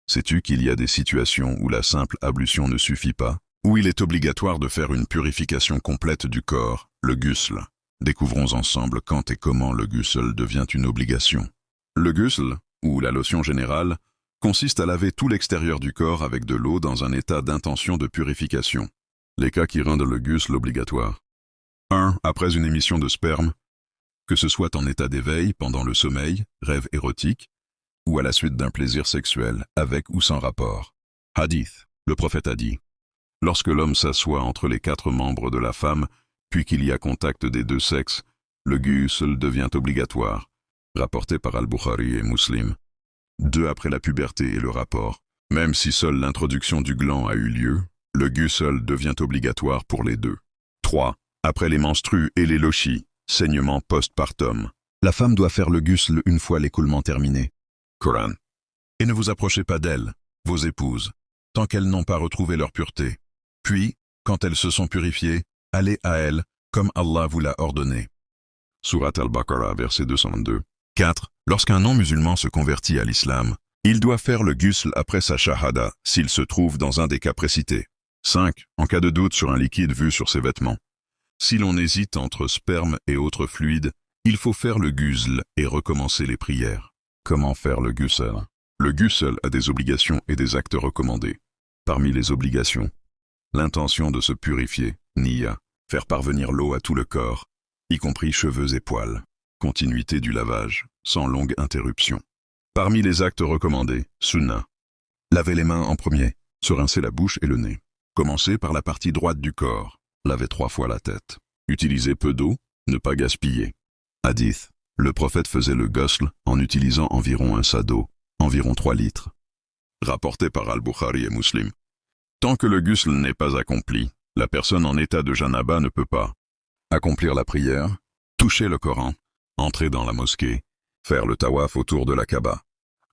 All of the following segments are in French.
Sais-tu qu'il y a des situations où la simple ablution ne suffit pas, où il est obligatoire de faire une purification complète du corps, le ghusl. Découvrons ensemble quand et comment le ghusl devient une obligation. Le ghusl, ou la lotion générale, consiste à laver tout l'extérieur du corps avec de l'eau dans un état d'intention de purification. Les cas qui rendent le ghusl obligatoire. 1. Après une émission de sperme, que ce soit en état d'éveil, pendant le sommeil, rêve érotique, ou à la suite d'un plaisir sexuel, avec ou sans rapport. Hadith, le prophète a dit: lorsque l'homme s'assoit entre les 4 membres de la femme, puis qu'il y a contact des 2 sexes, le ghusl devient obligatoire. Rapporté par Al-Bukhari et Muslim. 2. Après la puberté et le rapport. Même si seule l'introduction du gland a eu lieu, le ghusl devient obligatoire pour les 2. 3. Après les menstrues et les lochis, saignement postpartum. La femme doit faire le ghusl une fois l'écoulement terminé. Coran. Et ne vous approchez pas d'elles, vos épouses, tant qu'elles n'ont pas retrouvé leur pureté. Puis, quand elles se sont purifiées, allez à elles, comme Allah vous l'a ordonné. Surat Al-Baqarah, verset 222. 4. Lorsqu'un non-musulman se convertit à l'islam, il doit faire le ghusl après sa shahada, s'il se trouve dans un des cas précités. 5. En cas de doute sur un liquide vu sur ses vêtements. Si l'on hésite entre sperme et autres fluides, il faut faire le ghusl et recommencer les prières. Comment faire le ghusl? Le ghusl a des obligations et des actes recommandés. Parmi les obligations, l'intention de se purifier, niya, faire parvenir l'eau à tout le corps, y compris cheveux et poils. Continuité du lavage, sans longue interruption. Parmi les actes recommandés, sunnah. Laver les mains en premier, se rincer la bouche et le nez. Commencer par la partie droite du corps, laver 3 fois la tête. Utiliser peu d'eau, ne pas gaspiller. Hadith. Le prophète faisait le ghusl en utilisant environ un seau d'eau, environ 3 litres. Rapporté par Al-Bukhari et Muslim. Tant que le ghusl n'est pas accompli, la personne en état de janaba ne peut pas accomplir la prière, toucher le Coran, entrer dans la mosquée, faire le tawaf autour de la Kaaba.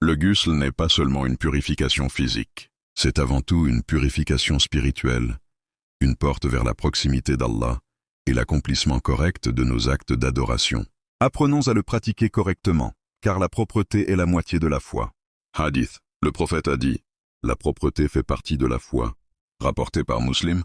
Le ghusl n'est pas seulement une purification physique, c'est avant tout une purification spirituelle, une porte vers la proximité d'Allah et l'accomplissement correct de nos actes d'adoration. Apprenons à le pratiquer correctement, car la propreté est la moitié de la foi. Hadith, le prophète a dit: la propreté fait partie de la foi. Rapporté par Muslim,